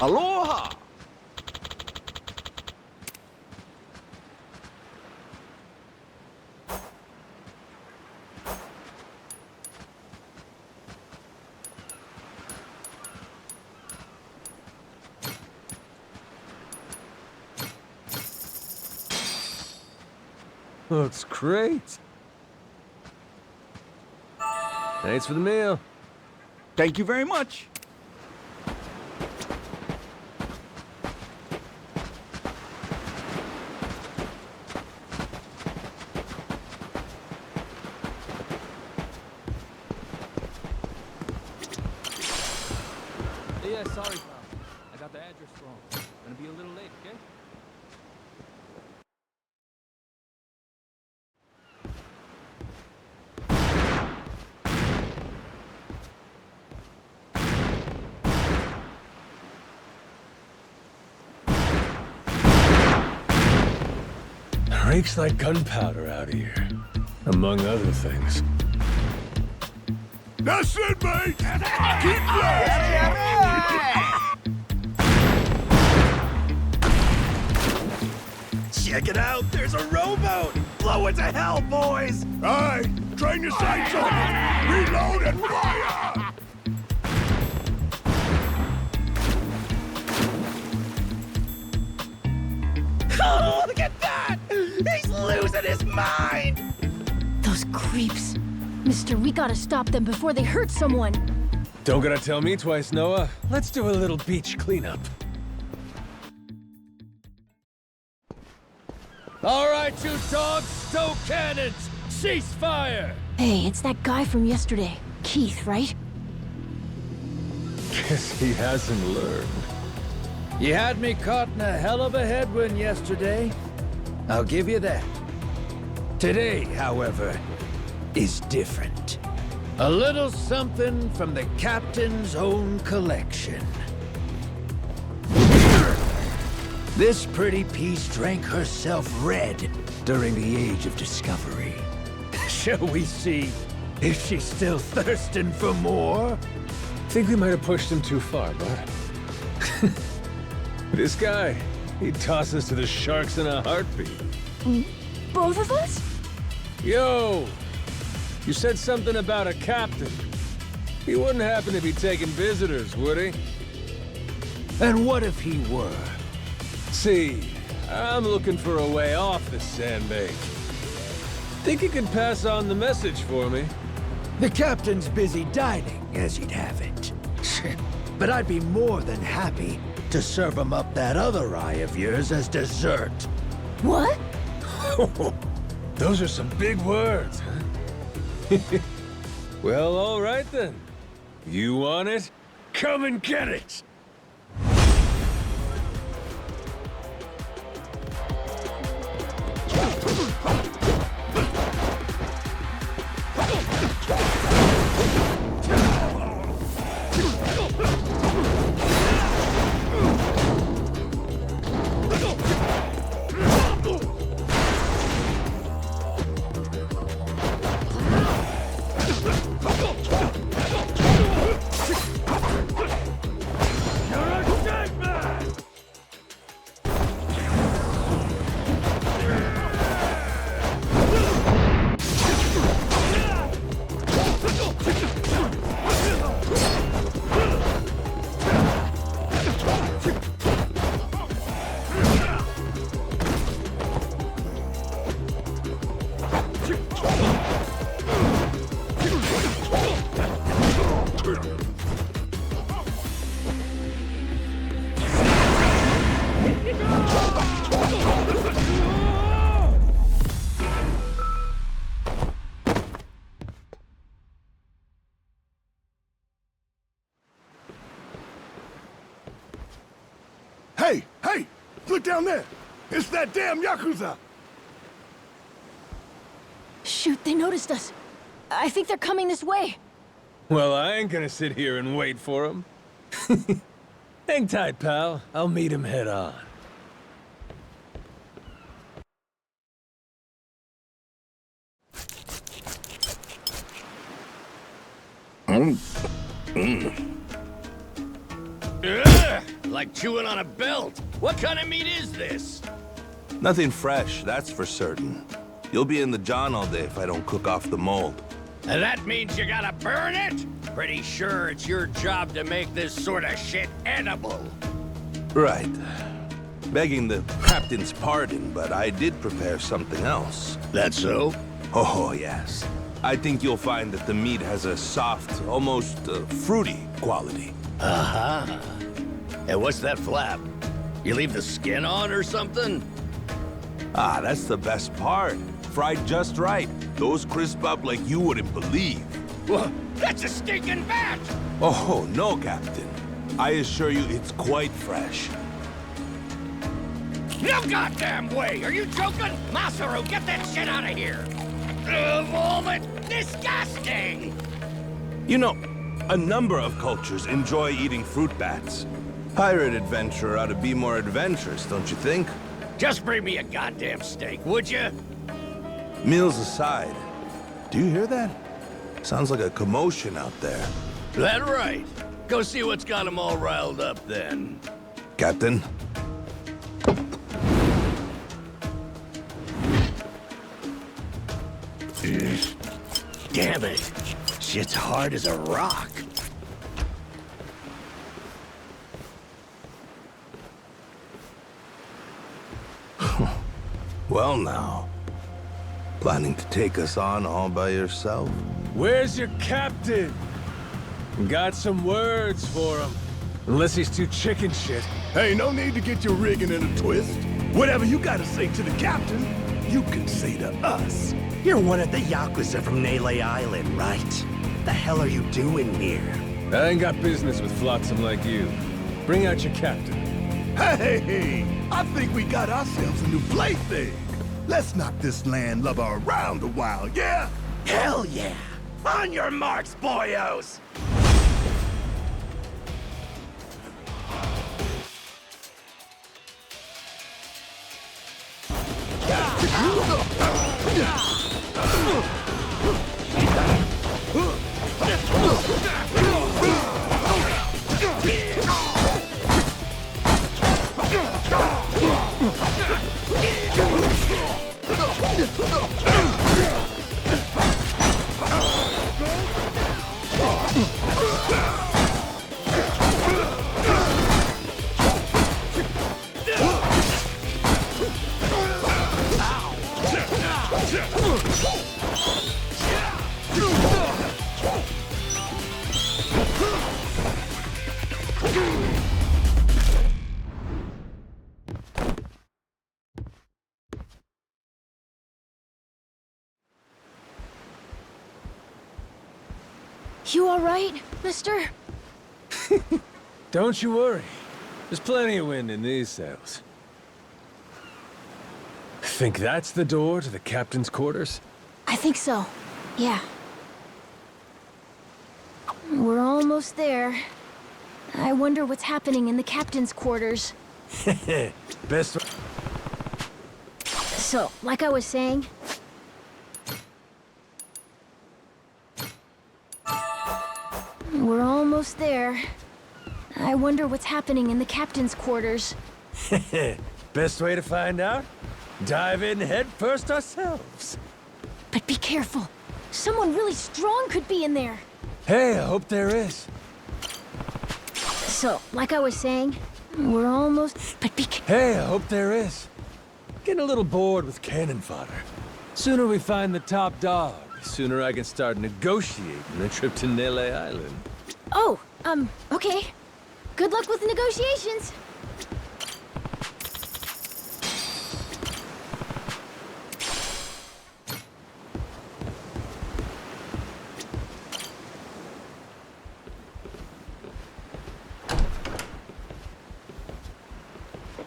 Aloha! Looks great. Thanks for the meal. Thank you very much. Yeah, sorry, pal. I got the address wrong. Gonna be a little late, okay? Reeks like gunpowder out here, among other things. That's it, mate! Keep blasting! Check it out! There's a rowboat! Blow it to hell, boys! Aye, train your sights on it! Reload and fire! Oh, look at that! He's losing his mind! Those creeps. Mister, we gotta stop them before they hurt someone. Don't gotta tell me twice, Noah. Let's do a little beach cleanup. All right, you dogs, stow cannons! Cease fire! Hey, it's that guy from yesterday. Keith, right? Guess he hasn't learned. You had me caught in a hell of a headwind yesterday. I'll give you that. Today, however, is different. A little something from the captain's own collection. This pretty piece drank herself red during the Age of Discovery. Shall we see if she's still thirsting for more? Think we might have pushed him too far, bud. This guy, he'd toss us to the sharks in a heartbeat. Both of us? Yo! You said something about a captain. He wouldn't happen to be taking visitors, would he? And what if he were? See, I'm looking for a way off this sandbank. Think you could pass on the message for me? The captain's busy dining, as he'd have it. But I'd be more than happy to serve him up that other eye of yours as dessert. What? Those are some big words, huh? Well, all right then. You want it? Come and get it! Hey, hey! Look down there! It's that damn Yakuza! Shoot, they noticed us. I think they're coming this way. Well, I ain't gonna sit here and wait for him. Hang tight, pal. I'll meet him head on. like chewing on a belt. What kind of meat is this? Nothing fresh, that's for certain. You'll be in the John all day if I don't cook off the mold. And that means you gotta burn it? Pretty sure it's your job to make this sort of shit edible. Right. Begging the captain's pardon, but I did prepare something else. That so? Oh, yes. I think you'll find that the meat has a soft, almost fruity quality. Uh-huh. And what's that flap? You leave the skin on or something? Ah, that's the best part. Fried just right. Those crisp up like you wouldn't believe. Well, that's a stinking bat! Oh, no, Captain. I assure you it's quite fresh. No goddamn way! Are you joking? Masaru, get that shit out of here! All that disgusting! You know, a number of cultures enjoy eating fruit bats. Pirate adventurer ought to be more adventurous, don't you think? Just bring me a goddamn steak, would you? Meals aside, do you hear that? Sounds like a commotion out there. That right. Go see what's got them all riled up then. Captain? Damn it. Shit's hard as a rock. Well now. Planning to take us on all by yourself? Where's your captain? Got some words for him. Unless he's too chicken shit. Hey, no need to get your rigging in a twist. Whatever you gotta say to the captain, you can say to us. You're one of the Yakuza from Nele Island, right? The hell are you doing here? I ain't got business with flotsam like you. Bring out your captain. Hey, I think we got ourselves a new plaything. Let's knock this landlubber around a while, yeah? Hell yeah! On your marks, boyos! You all right, mister? Don't you worry. There's plenty of wind in these sails. Think that's the door to the captain's quarters? I think so. Yeah. We're almost there. I wonder what's happening in the captain's quarters. Best... So, like I was saying... We're almost there. I wonder what's happening in the captain's quarters. Best way to find out? Dive in head first ourselves. But be careful. Someone really strong could be in there. Hey, I hope there is. So, like I was saying, we're almost... But be Hey, I hope there is. Getting a little bored with cannon fodder. Sooner we find the top dog, the sooner I can start negotiating the trip to Nele Island. Oh, okay. Good luck with the negotiations.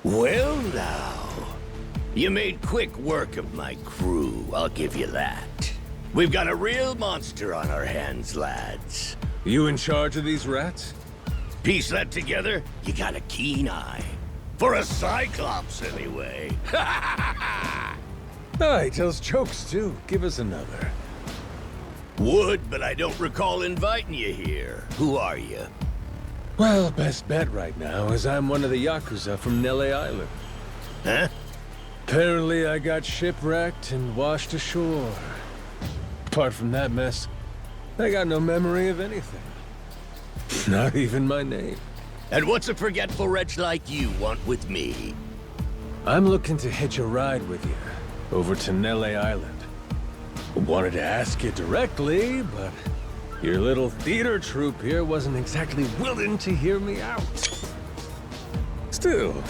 Well now, you made quick work of my crew, I'll give you that. We've got a real monster on our hands, lads. You in charge of these rats? Piece that together, you got a keen eye. For a Cyclops, anyway. Oh, he tells jokes too. Give us another. Would, but I don't recall inviting you here. Who are you? Well, best bet right now is I'm one of the Yakuza from Nele Island. Huh? Apparently I got shipwrecked and washed ashore. Apart from that mess, I got no memory of anything. Not even my name. And what's a forgetful wretch like you want with me? I'm looking to hitch a ride with you over to Nele Island. Wanted to ask you directly, but your little theater troupe here wasn't exactly willing to hear me out. Still,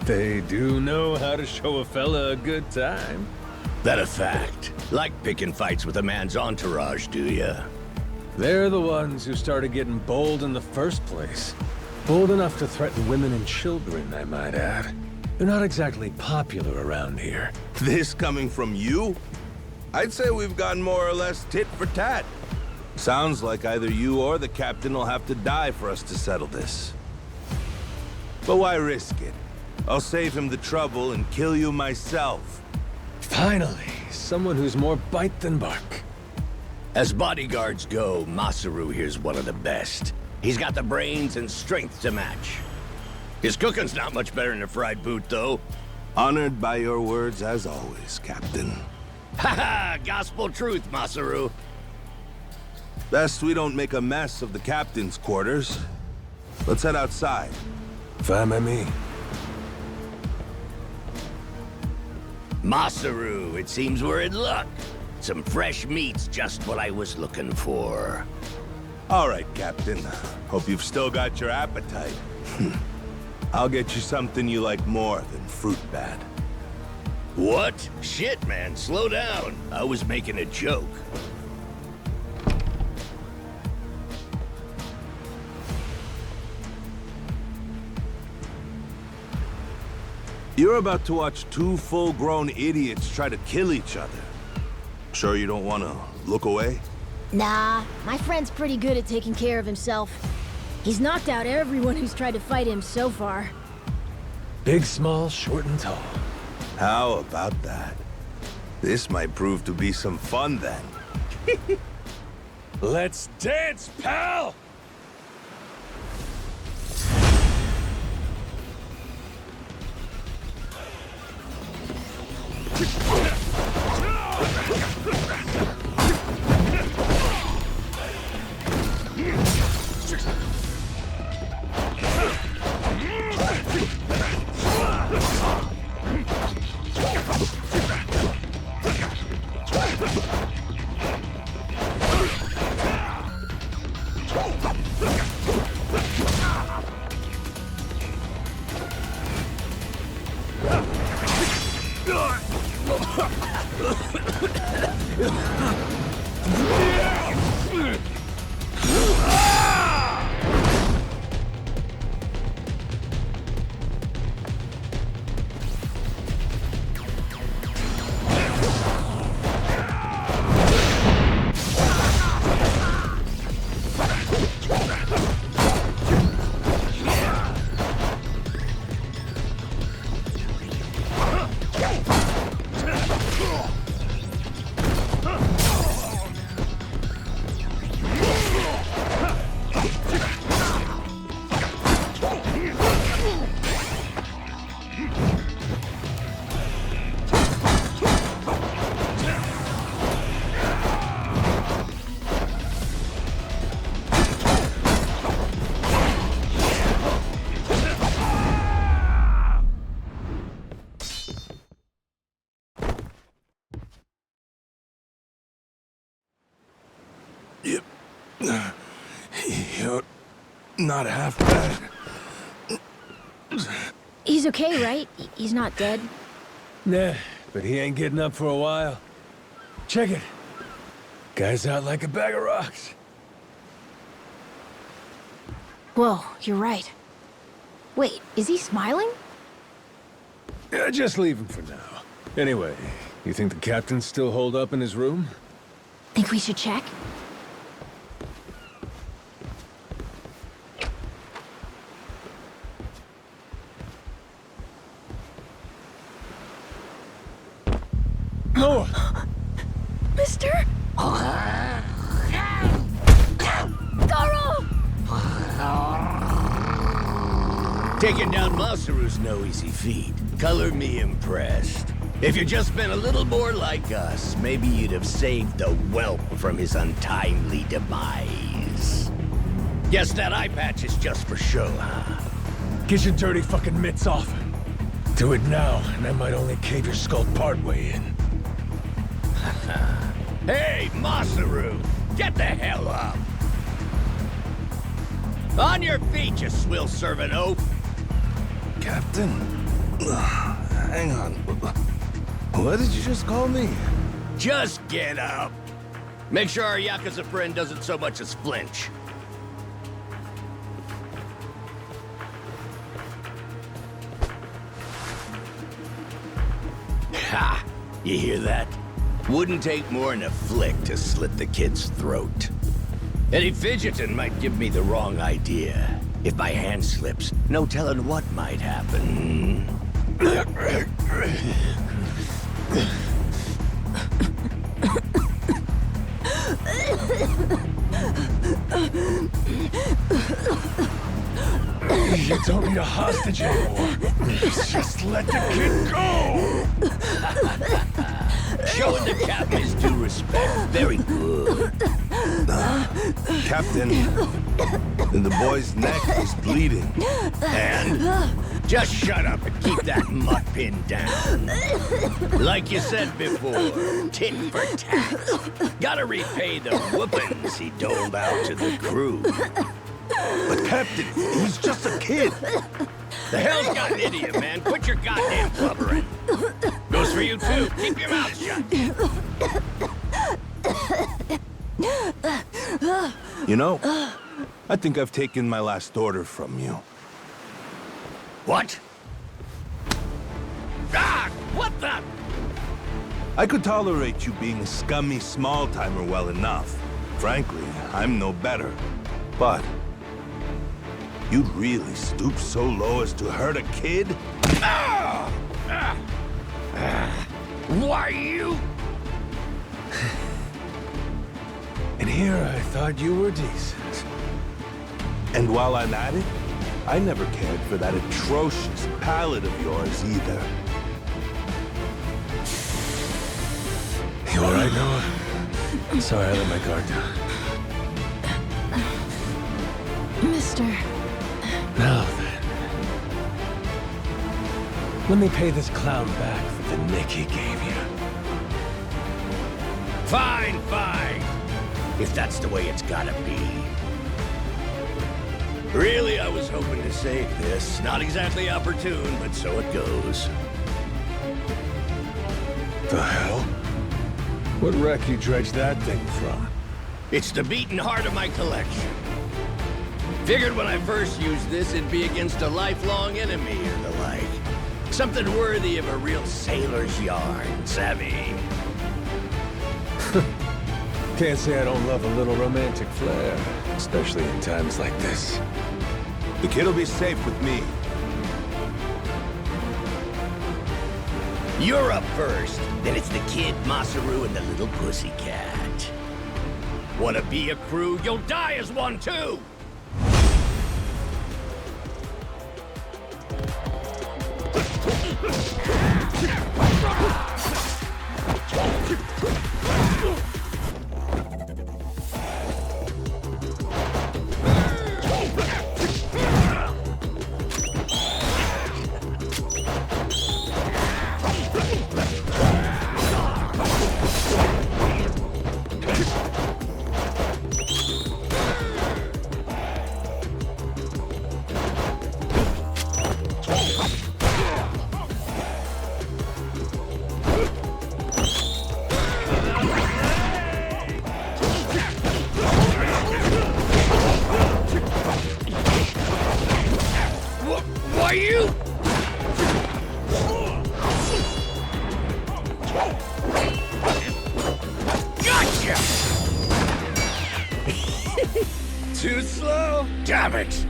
they do know how to show a fella a good time. That a fact? Like picking fights with a man's entourage, do ya? They're the ones who started getting bold in the first place. Bold enough to threaten women and children, I might add. They're not exactly popular around here. This coming from you? I'd say we've gone more or less tit for tat. Sounds like either you or the captain will have to die for us to settle this. But why risk it? I'll save him the trouble and kill you myself. Finally, someone who's more bite than bark. As bodyguards go, Masaru here's one of the best. He's got the brains and strength to match. His cooking's not much better than a fried boot, though. Honored by your words as always, Captain. Haha, gospel truth, Masaru. Best we don't make a mess of the captain's quarters. Let's head outside. Fine by me. Masaru, it seems we're in luck. Some fresh meat's just what I was looking for. All right, Captain. Hope you've still got your appetite. I'll get you something you like more than fruit bat. What? Shit, man, slow down. I was making a joke. You're about to watch two full-grown idiots try to kill each other. Sure you don't want to look away? Nah, my friend's pretty good at taking care of himself. He's knocked out everyone who's tried to fight him so far. Big, small, short, and tall. How about that? This might prove to be some fun then. Let's dance, pal! You're not half bad. He's okay, right? He's not dead? Nah, but he ain't getting up for a while. Check it. Guy's out like a bag of rocks. Whoa, you're right. Wait, is he smiling? Yeah, just leave him for now. Anyway, you think the captain's still holed up in his room? Think we should check? No! Mister? Garo! Taking down Masaru's no easy feat. Color me impressed. If you'd just been a little more like us, maybe you'd have saved the whelp from his untimely demise. Guess that eye patch is just for show, huh? Get your dirty fucking mitts off. Do it now, and I might only cave your skull partway in. Hey, Masaru! Get the hell up! On your feet, you swill servant oaf! Captain? Hang on. What did you just call me? Just get up! Make sure our Yakuza friend doesn't so much as flinch. Ha! You hear that? Wouldn't take more than a flick to slit the kid's throat. Any fidgeting might give me the wrong idea. If my hand slips, no telling what might happen. You don't need a hostage anymore. Just let the kid go! Showing the captain his due respect. Very good. Captain, the boy's neck is bleeding. And just shut up and keep that mutt pinned down. Like you said before, tit for tat. Gotta repay the whoopings he doled out to the crew. But Captain, he's just a kid. The hell's got into you, man? Quit your goddamn blubbering. Goes for you too. Keep your mouth shut. You know, I think I've taken my last order from you. What? Ah! What the? I could tolerate you being a scummy small-timer well enough. Frankly, I'm no better. But you'd really stoop so low as to hurt a kid? Why you? And here I thought you were decent. And while I'm at it, I never cared for that atrocious palate of yours either. You all right, Noah? Sorry I let my guard down. Mister. Now then. Let me pay this clown back for the nick he gave you. Fine, fine. If that's the way it's gotta be. Really, I was hoping to save this. Not exactly opportune, but so it goes. The hell? What wreck you dredged that thing from? It's the beating heart of my collection. Figured when I first used this, it'd be against a lifelong enemy or the like. Something worthy of a real sailor's yarn, savvy? Can't say I don't love a little romantic flair, especially in times like this. The kid'll be safe with me. You're up first. Then it's the kid, Masaru, and the little pussycat. Wanna be a crew? You'll die as one, too! Why you? Gotcha! Too slow? Damn it!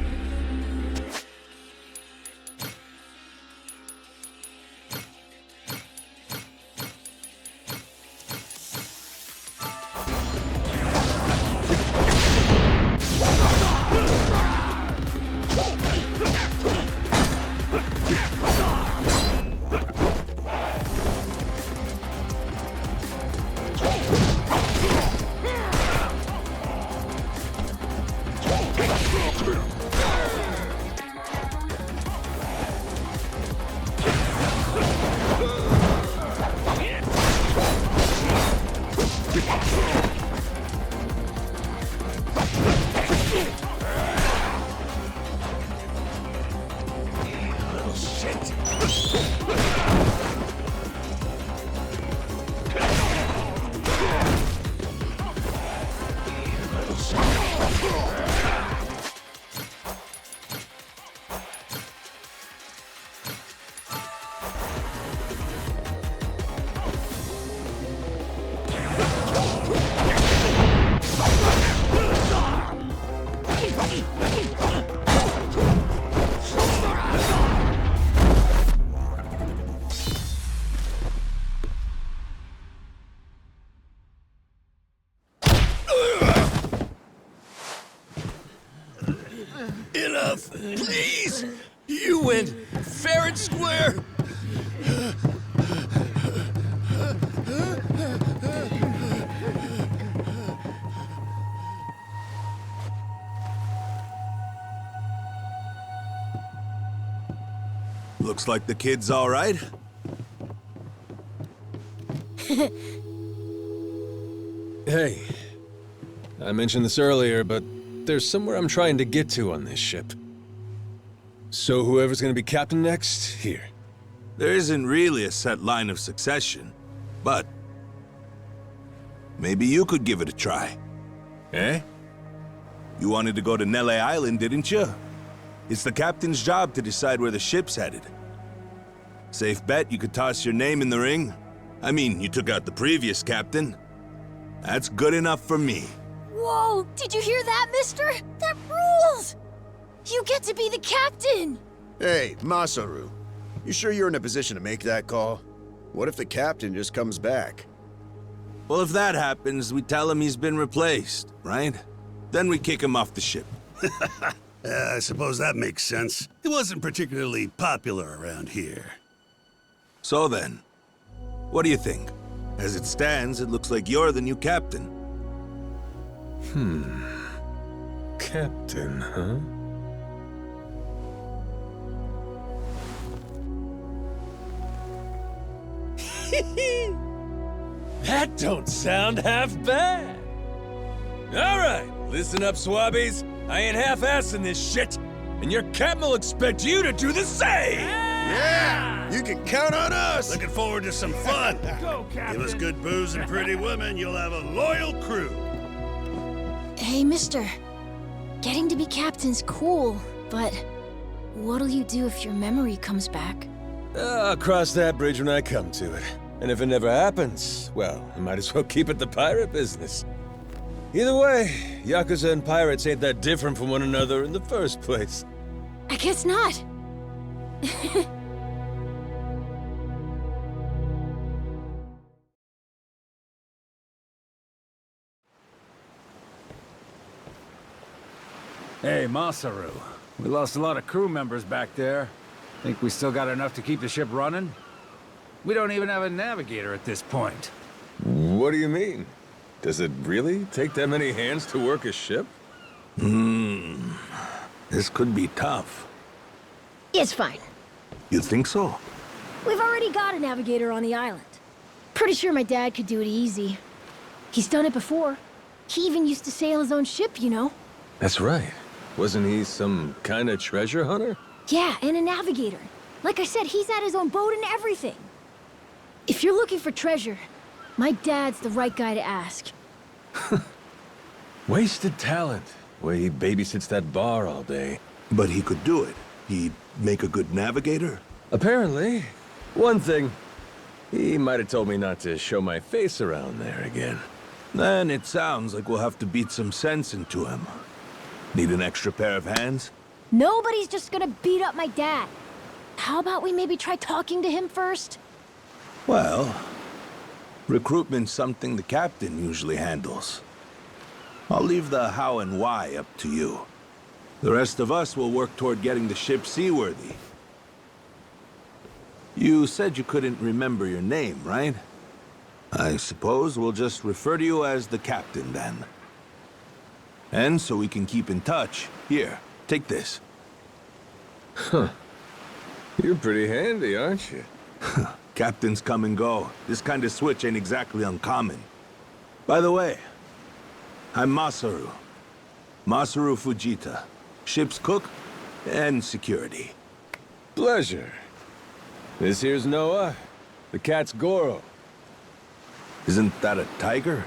Enough, please! You went fair and square! Looks like the kid's all right. Hey, I mentioned this earlier, but there's somewhere I'm trying to get to on this ship. So whoever's gonna be captain next, here. There isn't really a set line of succession, but maybe you could give it a try. Eh? You wanted to go to Nele Island, didn't you? It's the captain's job to decide where the ship's headed. Safe bet you could toss your name in the ring. I mean, you took out the previous captain. That's good enough for me. Whoa, did you hear that, mister? That rules! You get to be the captain! Hey, Masaru. You sure you're in a position to make that call? What if the captain just comes back? Well, if that happens, we tell him he's been replaced, right? Then we kick him off the ship. I suppose that makes sense. He wasn't particularly popular around here. So then, what do you think? As it stands, it looks like you're the new captain. Captain, huh? That don't sound half bad. All right, listen up, swabbies. I ain't half-assing this shit, and your captain will expect you to do the same. Yeah! You can count on us! Looking forward to some fun. Go, Captain! Give us good booze and pretty women, you'll have a loyal crew. Hey, mister. Getting to be captain's cool, but what'll you do if your memory comes back? I'll cross that bridge when I come to it. And if it never happens, well, I might as well keep it the pirate business. Either way, Yakuza and pirates ain't that different from one another in the first place. I guess not. Hey, Masaru. We lost a lot of crew members back there. Think we still got enough to keep the ship running? We don't even have a navigator at this point. What do you mean? Does it really take that many hands to work a ship? This could be tough. It's fine. You think so? We've already got a navigator on the island. Pretty sure my dad could do it easy. He's done it before. He even used to sail his own ship, you know? That's right. Wasn't he some kind of treasure hunter? Yeah, and a navigator. Like I said, he's had his own boat and everything. If you're looking for treasure, my dad's the right guy to ask. Wasted talent. Way he babysits that bar all day. But he could do it. He'd make a good navigator. Apparently. One thing. He might have told me not to show my face around there again. Then it sounds like we'll have to beat some sense into him. Need an extra pair of hands? Nobody's just gonna beat up my dad. How about we maybe try talking to him first? Well, recruitment's something the captain usually handles. I'll leave the how and why up to you. The rest of us will work toward getting the ship seaworthy. You said you couldn't remember your name, right? I suppose we'll just refer to you as the captain, then. And so we can keep in touch, here, take this. You're pretty handy, aren't you? Captains come and go. This kind of switch ain't exactly uncommon. By the way, I'm Masaru. Masaru Fujita. Ship's cook and security. Pleasure. This here's Noah. The cat's Goro. Isn't that a tiger?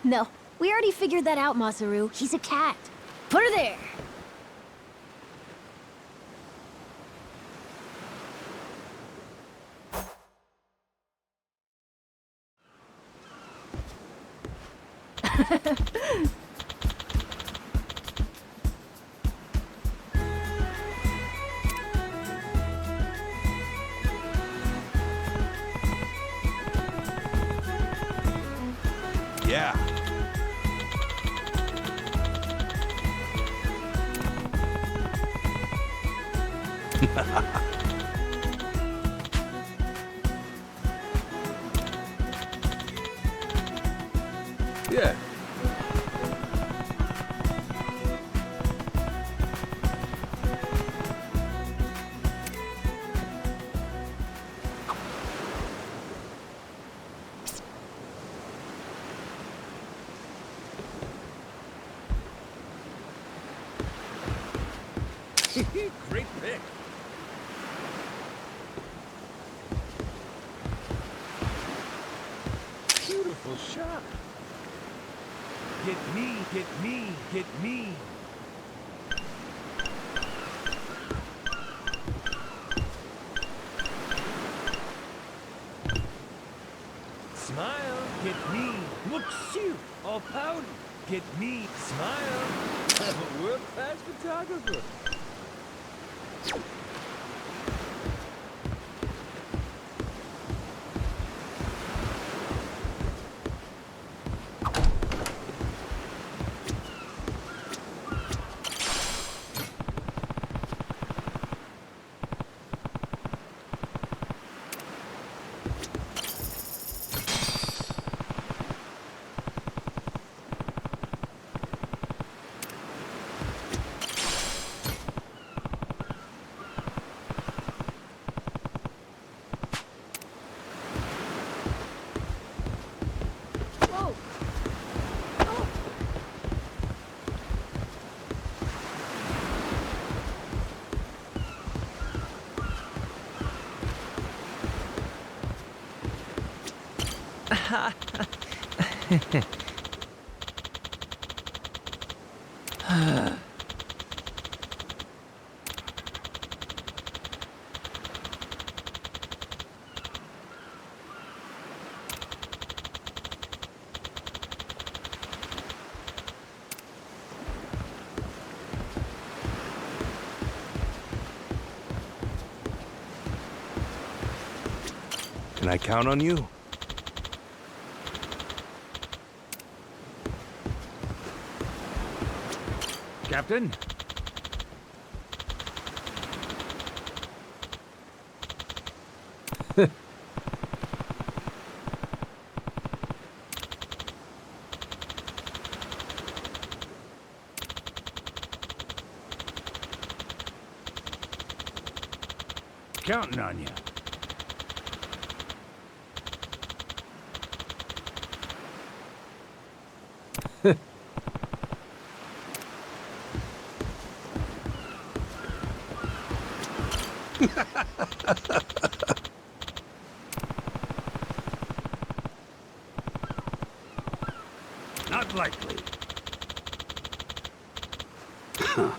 No, we already figured that out, Masaru. He's a cat. Put her there. Yeah. Yeah. Great pick. Beautiful shot. Get me, get me, get me. Smile, get me. Look, shoot, all pouty. Get me, smile. I'm a world-class photographer. Whoa! Can I count on you? Captain? Counting on you. Not likely. Huh?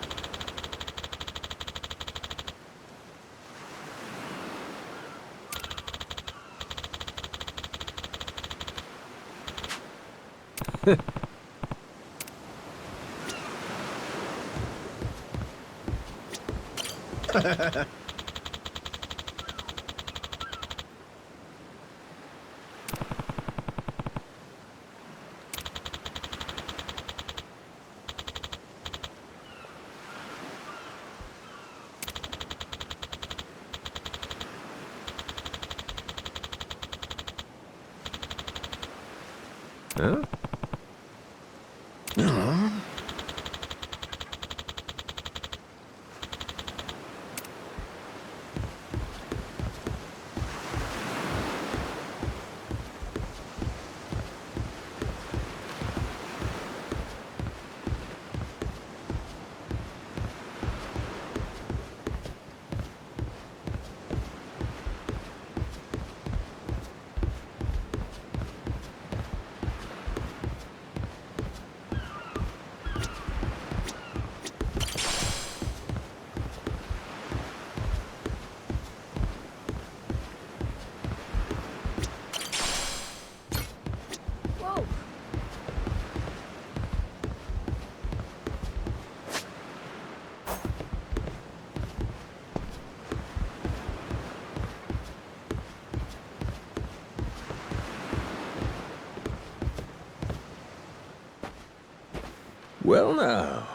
Well now,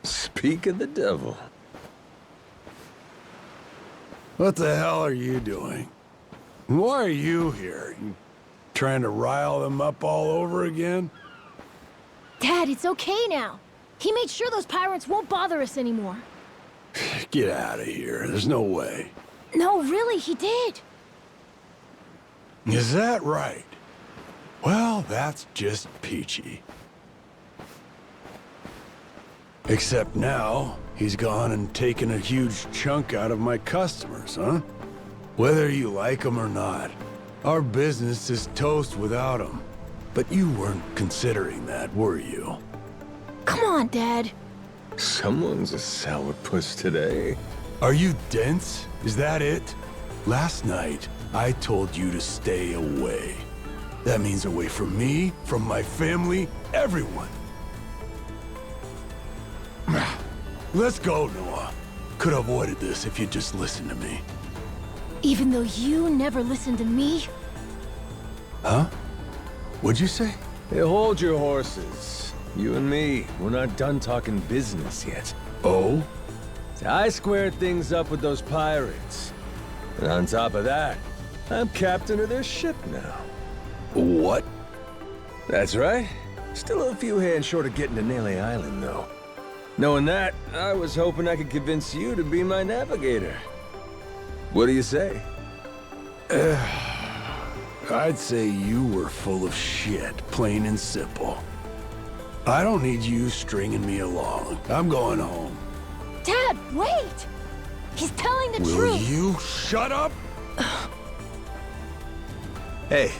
speak of the devil. What the hell are you doing? Why are you here? You trying to rile them up all over again? Dad, it's okay now. He made sure those pirates won't bother us anymore. Get out of here. There's no way. No, really, he did. Is that right? Well, that's just peachy. Except now, he's gone and taken a huge chunk out of my customers, huh? Whether you like them or not, our business is toast without him. But you weren't considering that, were you? Come on, Dad. Someone's a sourpuss today. Are you dense? Is that it? Last night, I told you to stay away. That means away from me, from my family, everyone. Let's go, Noah. Could have avoided this if you'd just listened to me. Even though you never listened to me? Huh? What'd you say? Hey, hold your horses. You and me, we're not done talking business yet. Oh? I squared things up with those pirates. And on top of that, I'm captain of their ship now. What? That's right. Still a few hands short of getting to Nele Island, though. Knowing that, I was hoping I could convince you to be my navigator. What do you say? I'd say you were full of shit, plain and simple. I don't need you stringing me along. I'm going home. Dad, wait! He's telling the Will truth. you shut up? Hey,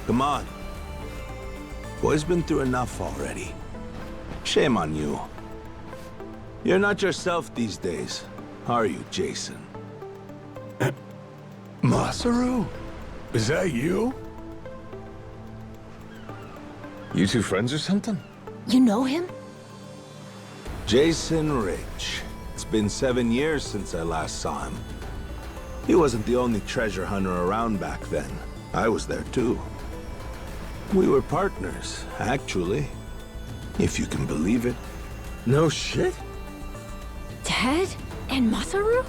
come on. Boy's been through enough already. Shame on you. You're not yourself these days, are you, Jason? Masaru? Is that you? You two friends or something? You know him? Jason Ridge. It's been 7 years since I last saw him. He wasn't the only treasure hunter around back then. I was there too. We were partners, actually. If you can believe it. No shit? Dad? And Masaru?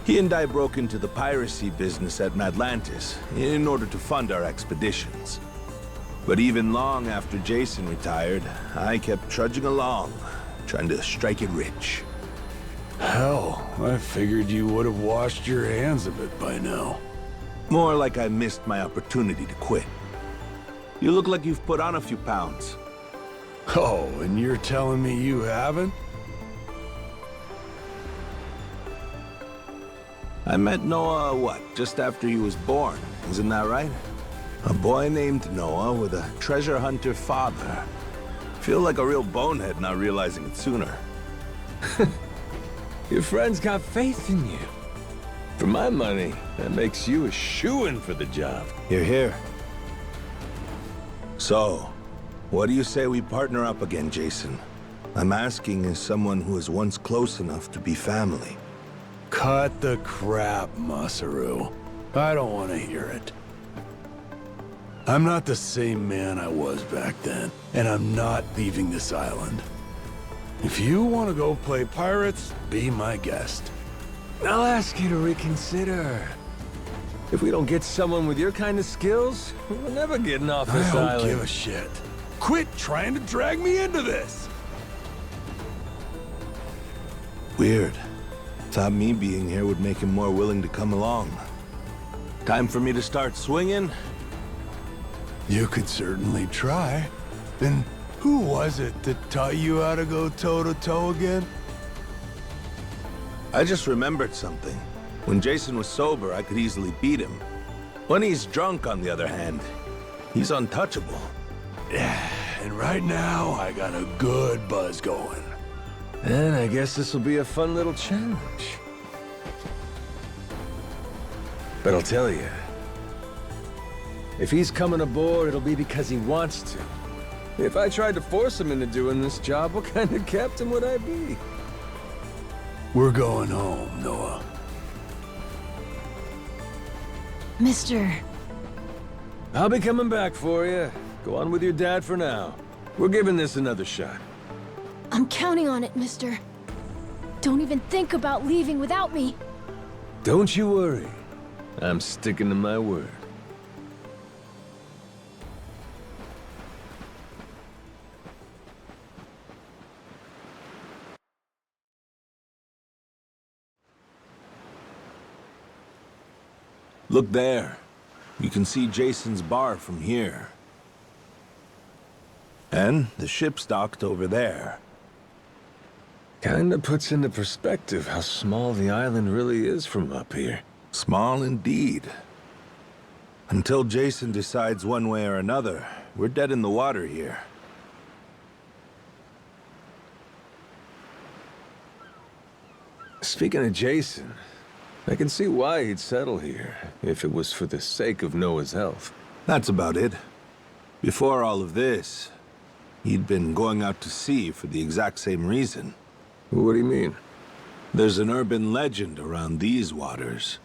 He and I broke into the piracy business at Madlantis in order to fund our expeditions. But even long after Jason retired, I kept trudging along, trying to strike it rich. Hell, I figured you would have washed your hands of it by now. More like I missed my opportunity to quit. You look like you've put on a few pounds. Oh, and you're telling me you haven't? I met Noah, what, just after he was born, isn't that right? A boy named Noah with a treasure hunter father. Feel like a real bonehead not realizing it sooner. Your friends got faith in you. For my money, that makes you a shoo-in for the job. You're here. So, what do you say we partner up again, Jason? I'm asking as someone who was once close enough to be family. Cut the crap, Masaru. I don't want to hear it. I'm not the same man I was back then, and I'm not leaving this island. If you want to go play pirates, be my guest. I'll ask you to reconsider. If we don't get someone with your kind of skills, we're never getting off this I don't island. give a shit. Quit trying to drag me into this! Weird. Thought me being here would make him more willing to come along. Time for me to start swinging? You could certainly try. Then who was it that taught you how to go toe-to-toe again? I just remembered something. When Jason was sober, I could easily beat him. When he's drunk, on the other hand, he's untouchable. And right now, I got a good buzz going. And I guess this will be a fun little challenge. But I'll tell you, if he's coming aboard, it'll be because he wants to. If I tried to force him into doing this job, what kind of captain would I be? We're going home, Noah. Mister... I'll be coming back for you. Go on with your dad for now. We're giving this another shot. I'm counting on it, mister. Don't even think about leaving without me. Don't you worry. I'm sticking to my word. Look there. You can see Jason's bar from here. And the ship's docked over there. Kinda puts into perspective how small the island really is from up here. Small indeed. Until Jason decides one way or another, we're dead in the water here. Speaking of Jason, I can see why he'd settle here, if it was for the sake of Noah's health. That's about it. Before all of this, he'd been going out to sea for the exact same reason. What do you mean? There's an urban legend around these waters.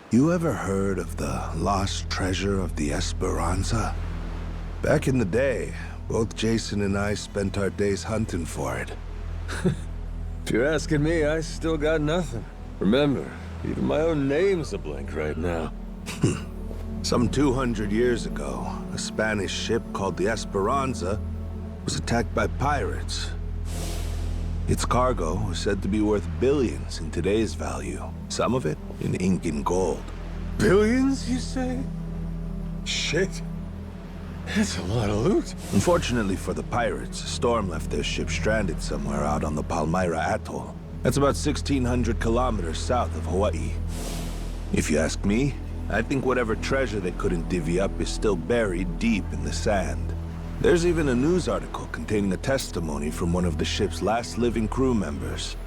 You ever heard of the lost treasure of the Esperanza? Back in the day, both Jason and I spent our days hunting for it. If you're asking me, I still got nothing. Remember, even my own name's a blank right now. Some 200 years ago, a Spanish ship called the Esperanza was attacked by pirates. Its cargo was said to be worth billions in today's value, some of it in ink and gold. Billions, you say? Shit. That's a lot of loot. Unfortunately for the pirates, a storm left their ship stranded somewhere out on the Palmyra Atoll. That's about 1,600 kilometers south of Hawaii. If you ask me, I think whatever treasure they couldn't divvy up is still buried deep in the sand. There's even a news article containing a testimony from one of the ship's last living crew members.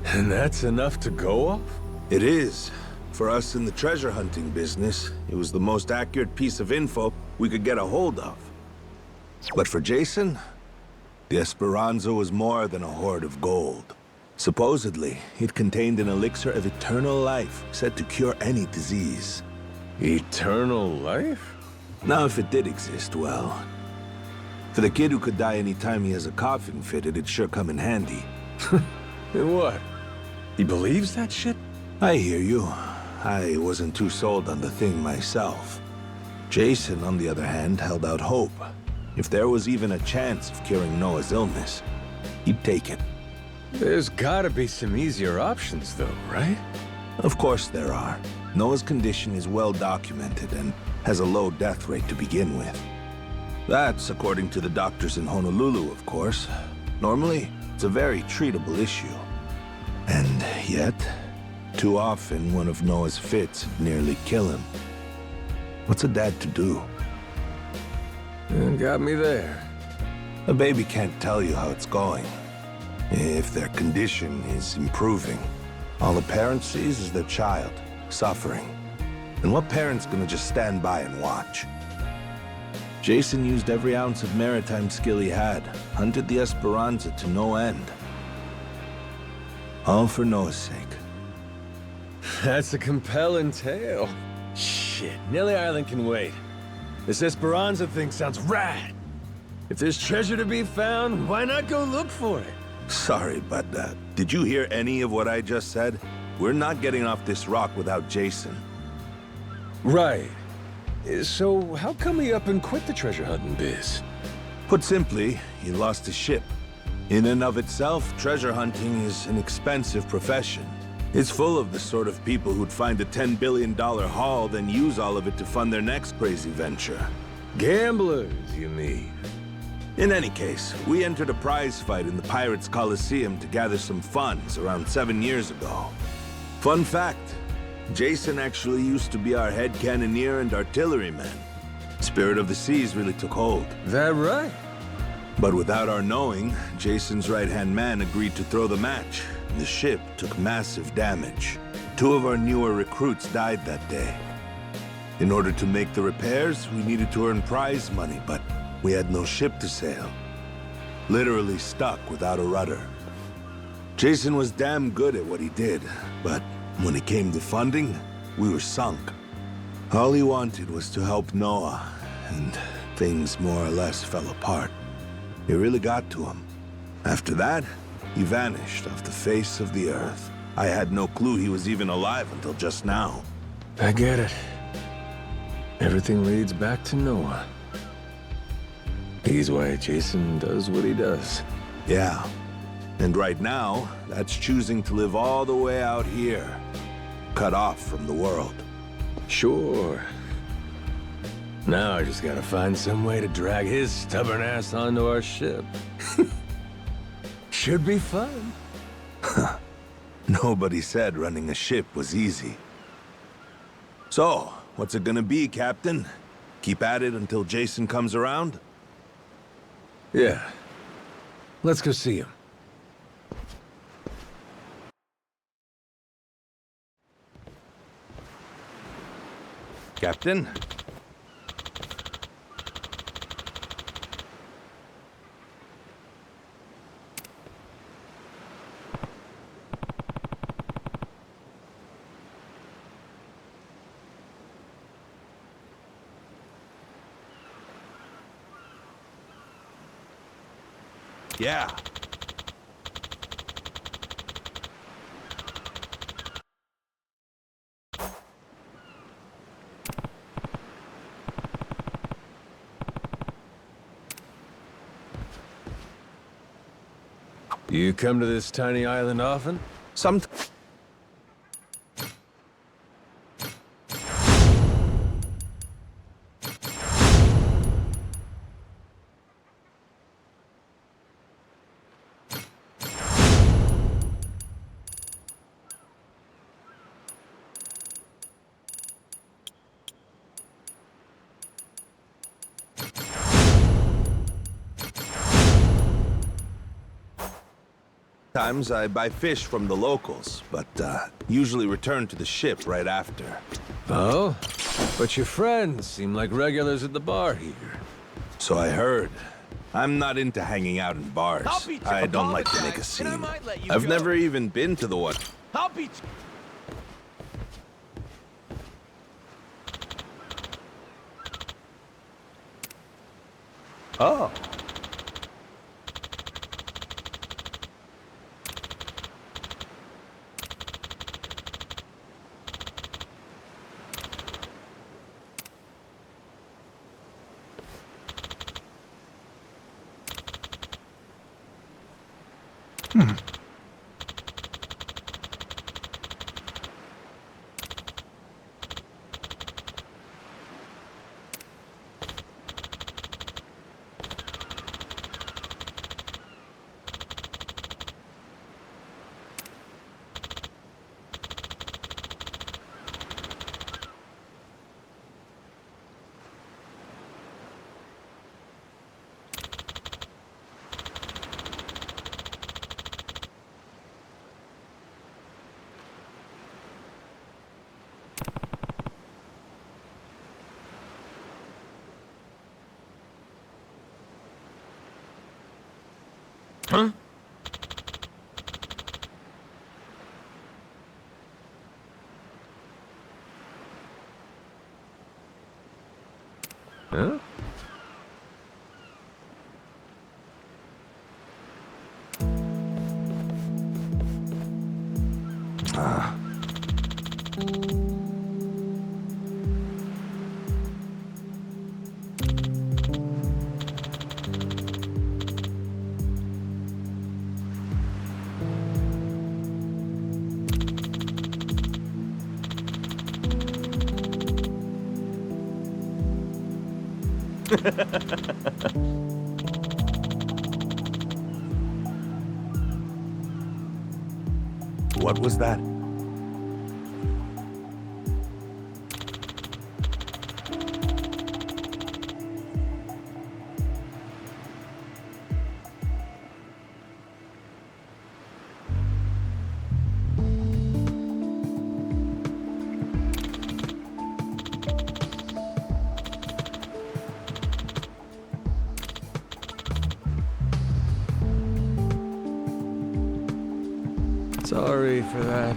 And that's enough to go off? It is. For us in the treasure hunting business, it was the most accurate piece of info we could get a hold of. But for Jason, the Esperanza was more than a hoard of gold. Supposedly, it contained an elixir of eternal life, said to cure any disease. Eternal life? Now, if it did exist, well... For the kid who could die any time he has a coffin fitted, it'd sure come in handy. And what? He believes that shit? I hear you. I wasn't too sold on the thing myself. Jason, on the other hand, held out hope. If there was even a chance of curing Noah's illness, he'd take it. There's gotta be some easier options, though, right? Of course there are. Noah's condition is well documented and has a low death rate to begin with. That's according to the doctors in Honolulu, of course. Normally, it's a very treatable issue. And yet, too often one of Noah's fits would nearly kill him. What's a dad to do? Got me there. A baby can't tell you how it's going. If their condition is improving, all the parent sees is their child suffering. And what parent's gonna just stand by and watch? Jason used every ounce of maritime skill he had, hunted the Esperanza to no end. All for Noah's sake. That's a compelling tale. Shit, Nelly Island can wait. This Esperanza thing sounds rad. If there's treasure to be found, why not go look for it? Sorry, but did you hear any of what I just said? We're not getting off this rock without Jason. Right. So how come he up and quit the treasure hunting biz? Put simply, he lost his ship. In and of itself, treasure hunting is an expensive profession. It's full of the sort of people who'd find a $10 billion haul, then use all of it to fund their next crazy venture. Gamblers, you mean? In any case, we entered a prize fight in the Pirates Coliseum to gather some funds around 7 years ago. Fun fact, Jason actually used to be our head cannoneer and artilleryman. Spirit of the Seas really took hold. That right? But without our knowing, Jason's right-hand man agreed to throw the match. The ship took massive damage. 2 of our newer recruits died that day. In order to make the repairs, we needed to earn prize money, but we had no ship to sail. Literally stuck without a rudder. Jason was damn good at what he did, but when it came to funding, we were sunk. All he wanted was to help Noah, and things more or less fell apart. It really got to him. After that, he vanished off the face of the earth. I had no clue he was even alive until just now. I get it. Everything leads back to Noah. He's why Jason does what he does. Yeah. And right now, that's choosing to live all the way out here, cut off from the world. Sure. Now I just gotta find some way to drag his stubborn ass onto our ship. Should be fun. Nobody said running a ship was easy. So, what's it gonna be, Captain? Keep at it until Jason comes around? Yeah. Let's go see him. Captain? Yeah. You come to this tiny island often? Sometimes I buy fish from the locals, but usually return to the ship right after. Oh? But your friends seem like regulars at the bar here. So I heard. I'm not into hanging out in bars. I'll beat you. I don't like to make a Apologize, and I scene. might let you I've go. never even been to the one. I'll beat you. Oh. Huh? Huh? What was that? Sorry for that.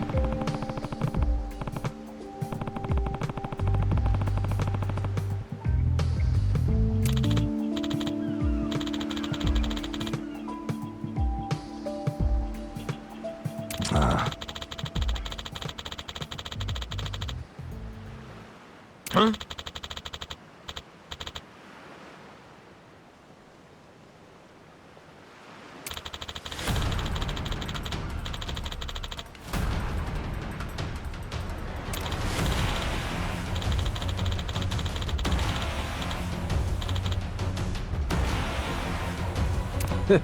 Huh?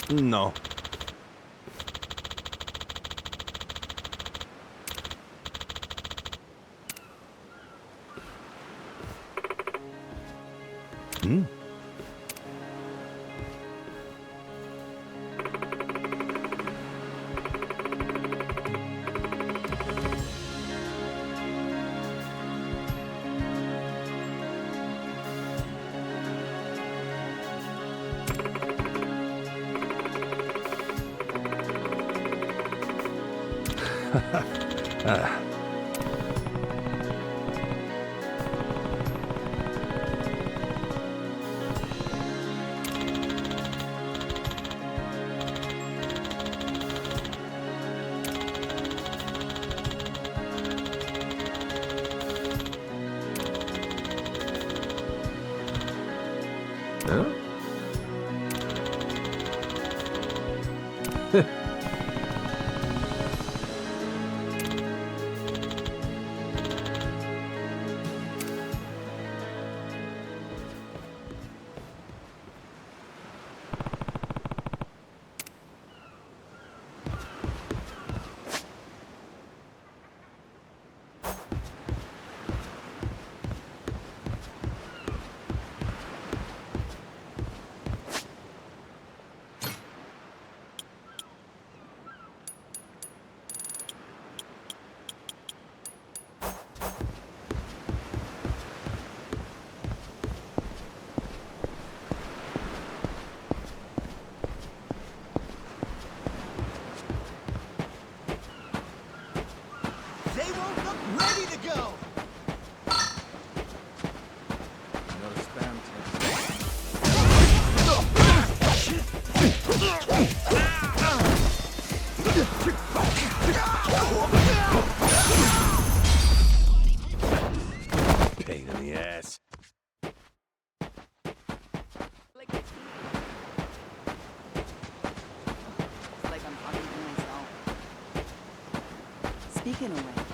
No. Hmm? Huh? They won't look ready to go. Another spam Pain in the ass. Like I'm talking to myself. Speaking of which,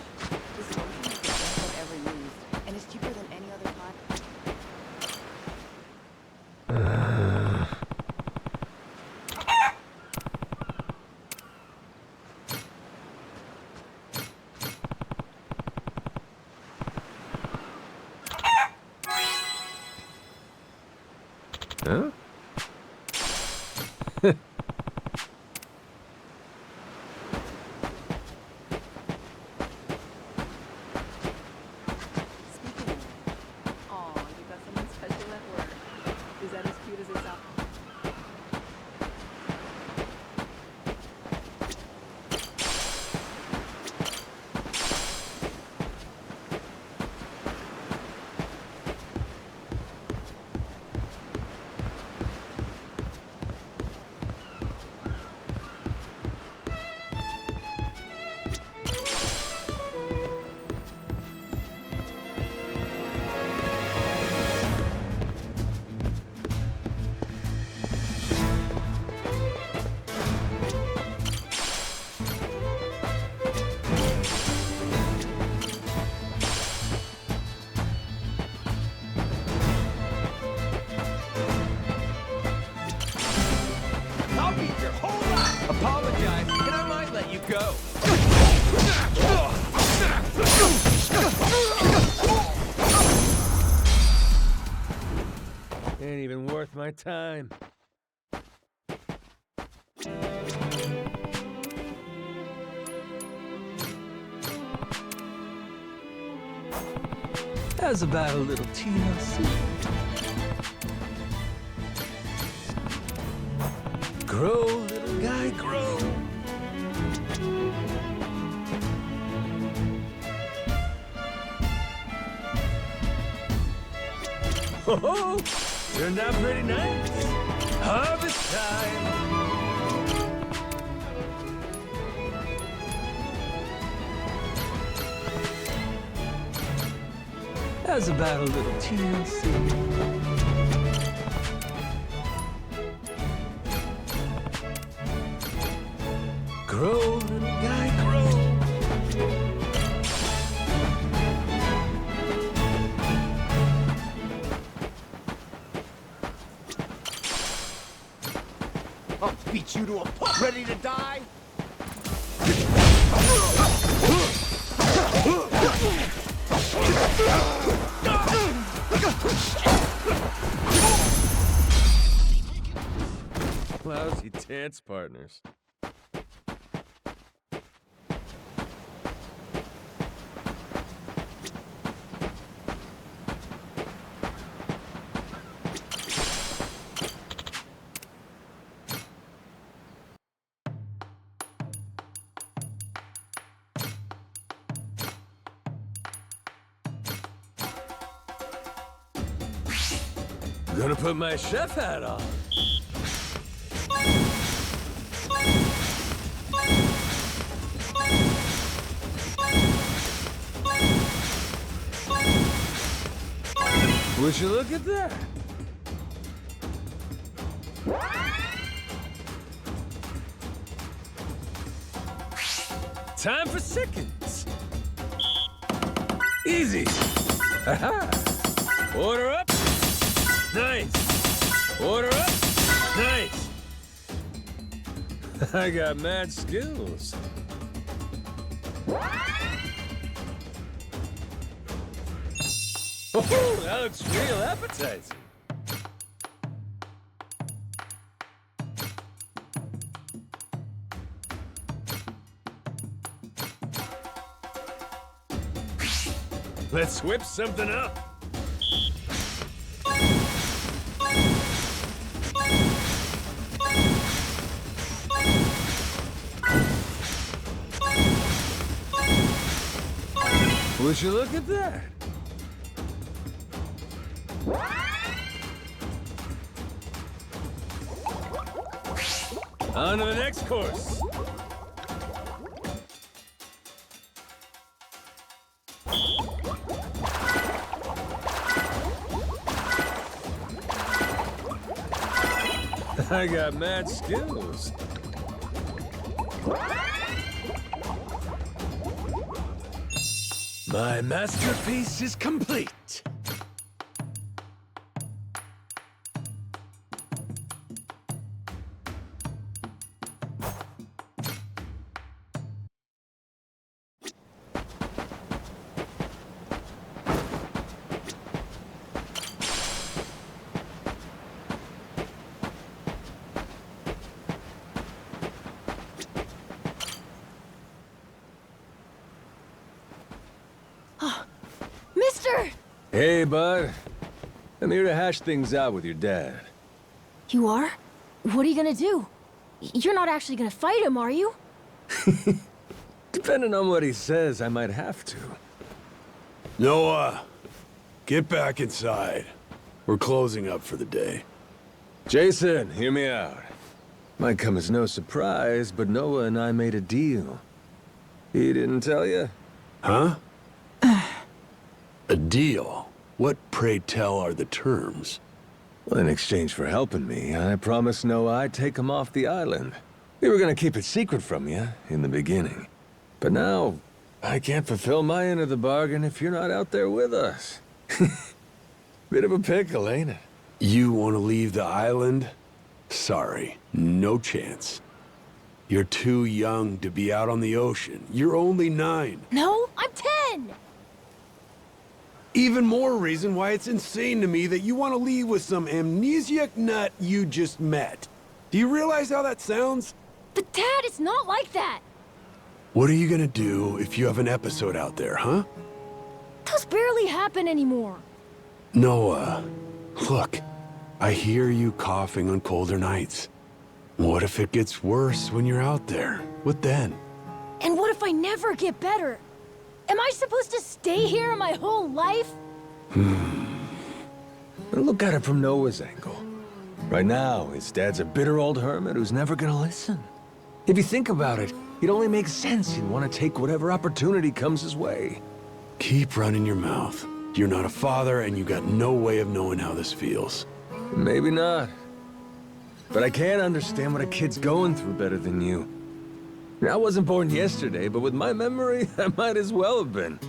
this lotion is the best I've ever used, and it's cheaper than any other kind. Huh? Speaking of which, aw, you got someone special at work. Is that as cute as it sounds? my time. How's about a little TLC? Grow, little guy, grow. Oh, turned out pretty nice. Harvest time. How's about a little TLC? Grow, little guy, grow. I'll beat you to a pulp. Ready to die? Lousy dance partners. I'm gonna put my chef hat on. Would you look at that? Time for seconds. Easy. Aha. Order up. Nice. Order up. Nice. I got mad skills. Oh, that looks real appetizing. Let's whip something up. Would you look at that? On to the next course. I got mad skills. My masterpiece is complete. Mister! Hey, bud. I'm here to hash things out with your dad. You are? What are you gonna do? You're not actually gonna fight him, are you? Depending on what he says, I might have to. Noah, get back inside. We're closing up for the day. Jason, hear me out. Might come as no surprise, but Noah and I made a deal. He didn't tell you? Huh? A deal? What, pray tell, are the terms? Well, in exchange for helping me, I promised Noah I'd take him off the island. We were gonna keep it secret from you in the beginning. But now, I can't fulfill my end of the bargain if you're not out there with us. Bit of a pickle, ain't it? You want to leave the island? Sorry, no chance. You're too young to be out on the ocean. You're only 9. No, I'm 10! Even more reason why it's insane to me that you want to leave with some amnesiac nut you just met. Do you realize how that sounds? But Dad, it's not like that. What are you gonna do if you have an episode out there, huh? Those barely happen anymore. Noah, look, I hear you coughing on colder nights. What if it gets worse when you're out there? What then? And what if I never get better? Am I supposed to stay here my whole life? Look at it from Noah's angle. Right now, his dad's a bitter old hermit who's never gonna listen. If you think about it, it only makes sense he'd want to take whatever opportunity comes his way. Keep running your mouth. You're not a father, and you got no way of knowing how this feels. Maybe not. But I can't understand what a kid's going through better than you. I wasn't born yesterday, but with my memory, I might as well have been.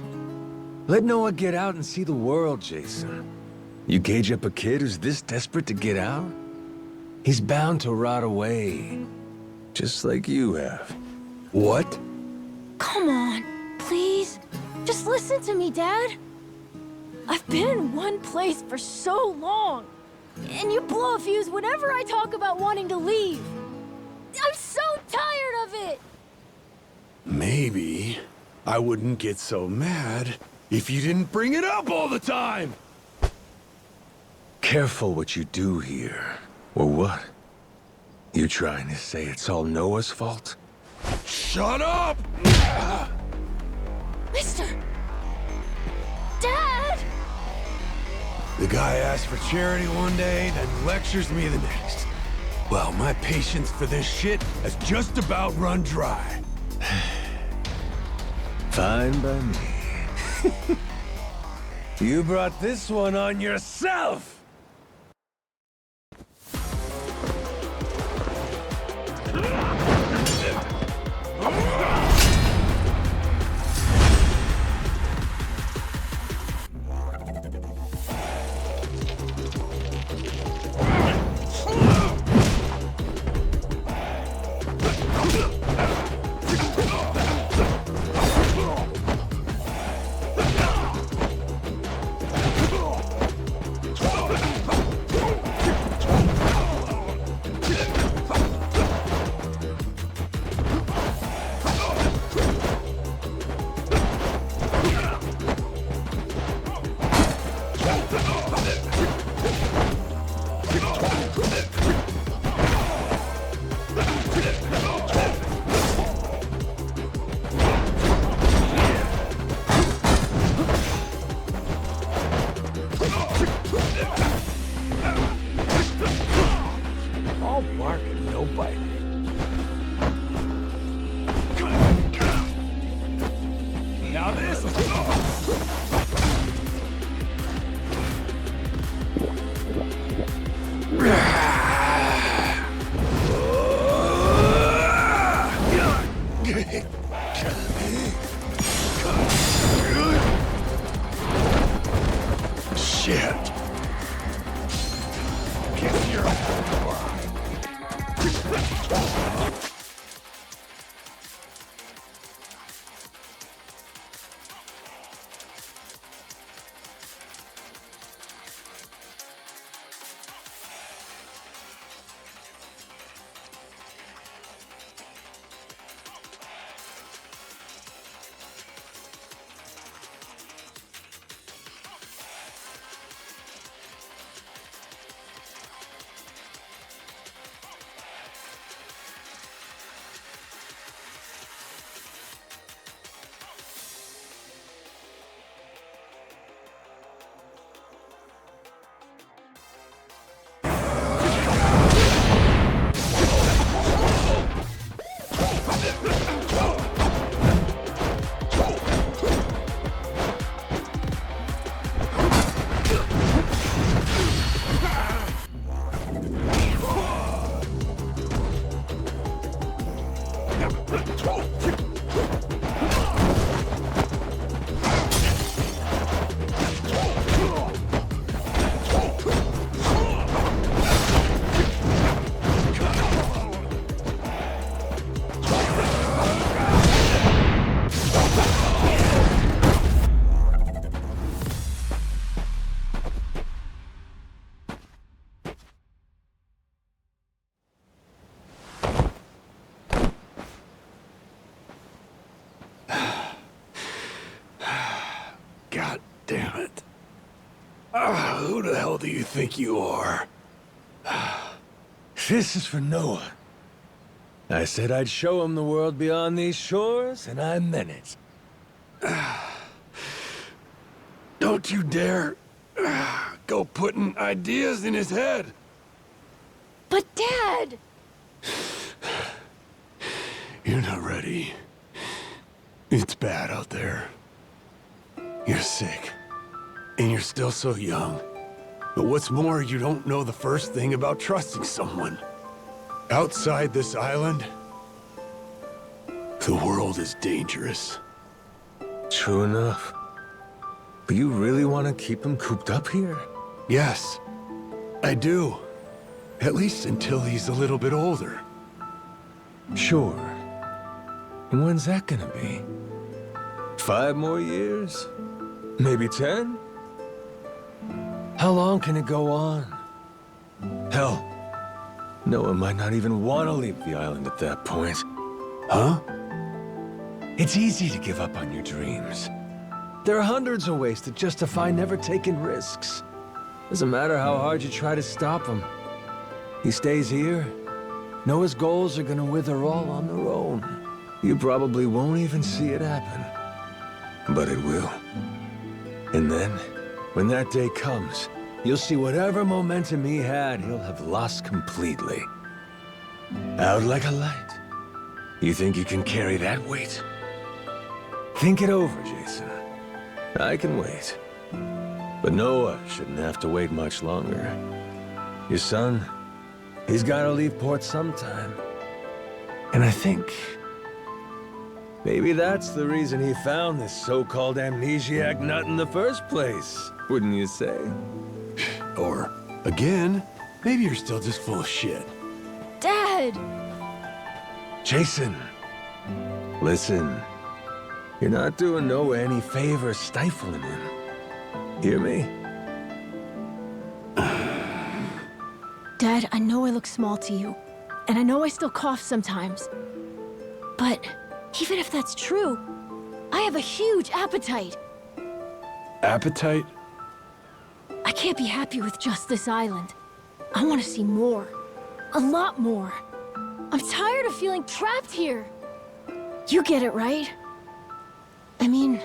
Let Noah get out and see the world, Jason. You gauge up a kid who's this desperate to get out? He's bound to rot away. Just like you have. What? Come on, please. Just listen to me, Dad. I've been in one place for so long, and you blow a fuse whenever I talk about wanting to leave. I'm so tired of it! Maybe I wouldn't get so mad if you didn't bring it up all the time! Careful what you do here. Or what? You trying to say it's all Noah's fault? Shut up! Mister! Dad! The guy asks for charity one day, then lectures me the next. Well, my patience for this shit has just about run dry. Fine by me. You brought this one on yourself! All bark and no bite. Now this... Shit. Get your... Who the hell do you think you are? This is for Noah. I said I'd show him the world beyond these shores, and I meant it. Don't you dare go putting ideas in his head. But Dad! You're not ready. It's bad out there. You're sick. And you're still so young. But what's more, you don't know the first thing about trusting someone. Outside this island, the world is dangerous. True enough. But you really want to keep him cooped up here? Yes, I do. At least until he's a little bit older. Sure. And when's that gonna be? 5 more years? Maybe 10? How long can it go on? Hell, Noah might not even want to leave the island at that point. Huh? It's easy to give up on your dreams. There are hundreds of ways to justify never taking risks. Doesn't matter how hard you try to stop him. He stays here, Noah's goals are gonna wither all on their own. You probably won't even see it happen. But it will. And then, when that day comes, you'll see whatever momentum he had, he'll have lost completely. Out like a light. You think you can carry that weight? Think it over, Jason. I can wait. But Noah shouldn't have to wait much longer. Your son, he's gotta leave port sometime. And I think maybe that's the reason he found this so-called amnesiac nut in the first place, wouldn't you say? Or, again, maybe you're still just full of shit. Dad! Jason, listen. You're not doing Noah any favors stifling him. Hear me? Dad, I know I look small to you, and I know I still cough sometimes. But even if that's true, I have a huge appetite. Appetite? I can't be happy with just this island. I want to see more. A lot more. I'm tired of feeling trapped here. You get it, right? I mean,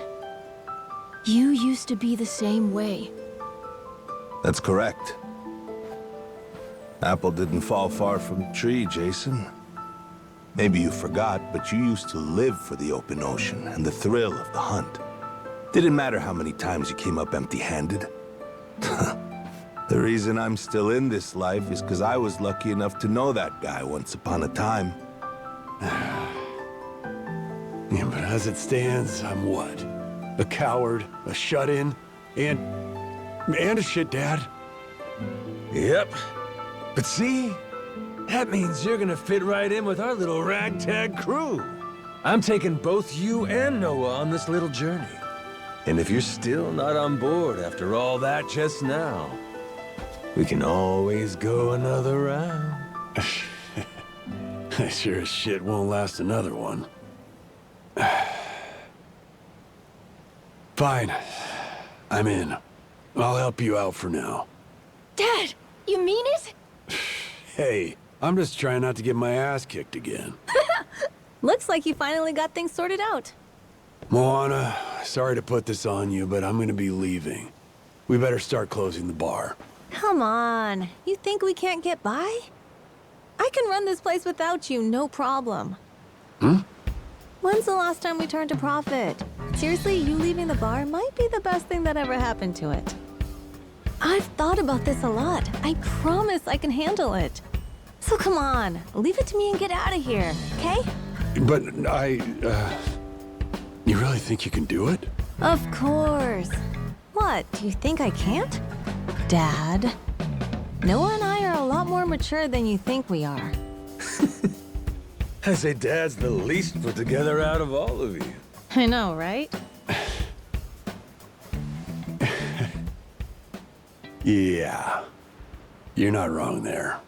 you used to be the same way. That's correct. Apple didn't fall far from the tree, Jason. Maybe you forgot, but you used to live for the open ocean and the thrill of the hunt. Didn't matter how many times you came up empty-handed. The reason I'm still in this life is because I was lucky enough to know that guy once upon a time. Yeah, but as it stands, I'm what? A coward, a shut-in, and a shit dad. Yep. But see? That means you're gonna fit right in with our little ragtag crew. I'm taking both you and Noah on this little journey. And if you're still not on board after all that just now, we can always go another round. I sure as shit won't last another one. Fine. I'm in. I'll help you out for now. Dad, you mean it? Hey, I'm just trying not to get my ass kicked again. Looks like you finally got things sorted out. Moana, sorry to put this on you, but I'm gonna be leaving. We better start closing the bar. Come on. You think we can't get by? I can run this place without you, no problem. When's the last time we turned a profit? Seriously, you leaving the bar might be the best thing that ever happened to it. I've thought about this a lot. I promise I can handle it. So come on, leave it to me and get out of here, okay? But you really think you can do it? Of course. What, do you think I can't? Dad, Noah and I are a lot more mature than you think we are. I say Dad's the least put together out of all of you. I know, right? Yeah. You're not wrong there.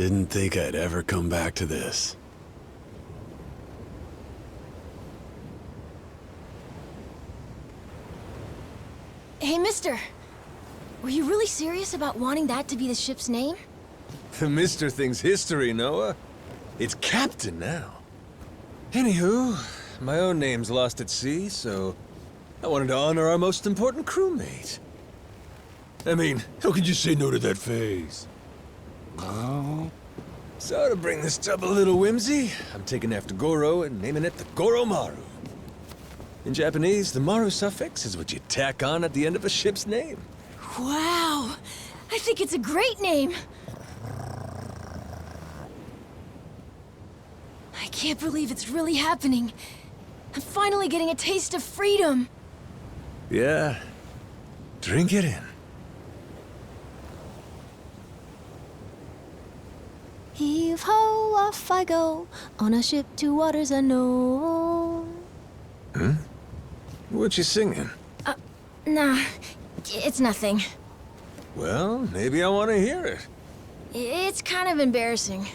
Didn't think I'd ever come back to this. Hey, mister. Were you really serious about wanting that to be the ship's name? The Mister thing's history, Noah. It's Captain now. Anywho, my own name's lost at sea, so I wanted to honor our most important crewmate. I mean, how could you say no to that face? Oh. So to bring this up a little whimsy, I'm taking after Goro and naming it the Goromaru. In Japanese, the Maru suffix is what you tack on at the end of a ship's name. Wow! I think it's a great name! I can't believe it's really happening. I'm finally getting a taste of freedom. Yeah. Drink it in. Heave-ho, off I go, on a ship to waters unknown. Hmm? What you singing? Nah, it's nothing. Well, maybe I want to hear it. It's kind of embarrassing.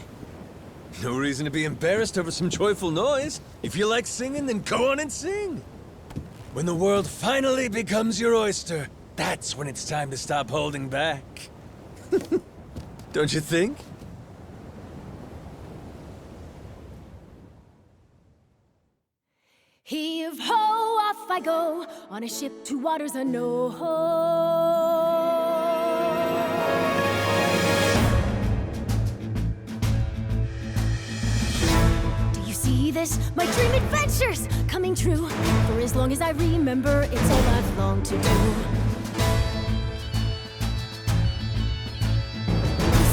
No reason to be embarrassed over some joyful noise. If you like singing, then go on and sing. When the world finally becomes your oyster, that's when it's time to stop holding back. Don't you think? Heave-ho, off I go, on a ship to waters unknown. Do you see this? My dream adventures coming true. For as long as I remember, it's all I've longed to do.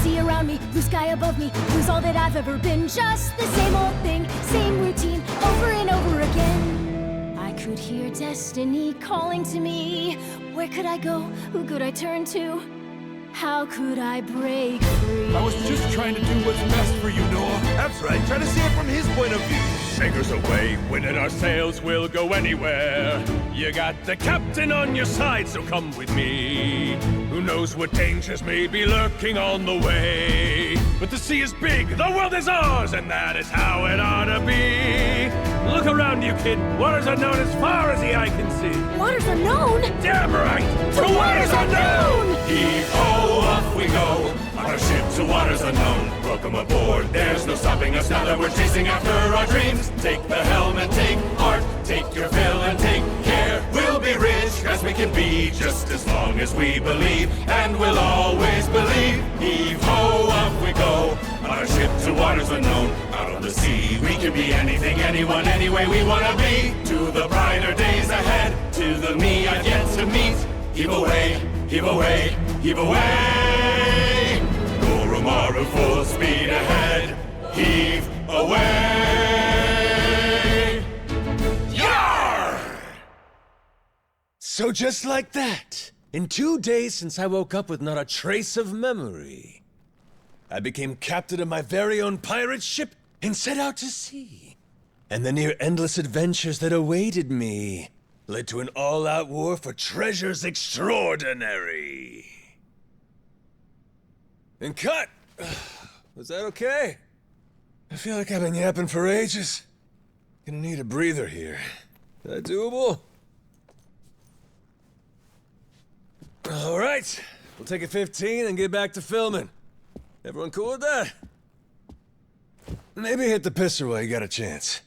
Sea around me, blue sky above me, lose all that I've ever been. Just the same old thing, same routine, over and over again. I could hear destiny calling to me. Where could I go? Who could I turn to? How could I break free? I was just trying to do what's best for you, Noah. That's right, try to see it from his point of view. Anchors away, winding our sails, we'll go anywhere. You got the captain on your side, so come with me. Who knows what dangers may be lurking on the way. But the sea is big, the world is ours, and that is how it ought to be. Look around you, kid. Waters unknown as far as the eye can see. Waters unknown? Damn right! To waters unknown! Heave-ho, off we go, on our ship to waters unknown. Welcome aboard, there's no stopping us now that we're chasing after our dreams. Take the helm and take heart, take your fill and take care. We'll be rich as we can be, just as long as we believe, and we'll always believe. Heave-ho, off we go, on our ship to waters unknown. Out on the sea, we can be anything, anyone, any way we wanna be. To the brighter days ahead, to the me I've yet to meet. Heave away, heave away, heave away. Goromaru full speed ahead. Heave away. Yar! So just like that, in 2 days since I woke up with not a trace of memory, I became captain of my very own pirate ship and set out to sea. And the near-endless adventures that awaited me led to an all-out war for treasures extraordinary. And cut! Was that okay? I feel like I've been yapping for ages. Gonna need a breather here. Is that doable? All right, we'll take a 15 and get back to filming. Everyone cool with that? Maybe hit the pisser while you got a chance.